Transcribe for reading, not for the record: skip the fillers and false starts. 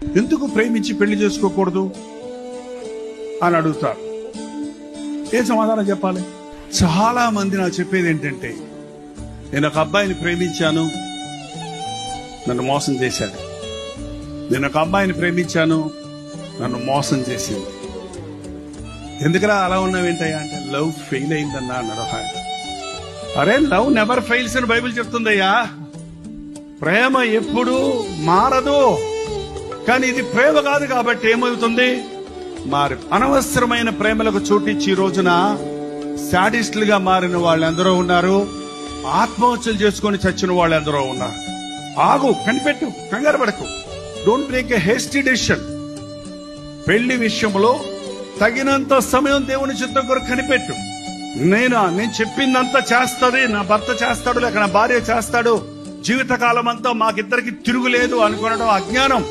ఎందుకు ప్రేమించి పెళ్లి చేసుకోకూడదు అని అడుగుతారు. ఏం సమాధానం చెప్పాలి? చాలా మంది నాకు చెప్పేది ఏంటంటే, నేను ఒక అబ్బాయిని ప్రేమించాను, నన్ను మోసం చేశాడు. నేను ఒక అమ్మాయిని ప్రేమించాను, నన్ను మోసం చేసింది. ఎందుకురా అలా ఉన్నావేంటయ్యా అంటే, లవ్ ఫెయిల్ అయిందన్నా అన్నాడు. అరే, లవ్ నెవర్ ఫెయిల్స్ అని బైబిల్ చెప్తుందయ్యా. ప్రేమ ఎప్పుడు మారదు. కానీ ఇది ప్రేమ కాదు కాబట్టి ఏమవుతుంది? మారి అనవసరమైన ప్రేమలకు చోటిచ్చి ఈ రోజున శాడిస్టులుగా మారిన వాళ్ళు ఎందరో ఉన్నారు. ఆత్మహత్యలు చేసుకొని చచ్చిన వాళ్ళు ఎందరో ఉన్నారు. ఆగు, కనిపెట్టు, కంగారు పడకు. Don't take a hasty decision. పెళ్లి విషయంలో తగినంత సమయం దేవుని చిత్తం కొరకు కనిపెట్టు. నేను చెప్పిందంతా చేస్తుంది, నా భర్త చేస్తాడు, లేక నా భార్య చేస్తాడు, జీవితకాలం అంతా మాకిద్దరికి తిరుగులేదు అనుకోవడం అజ్ఞానం.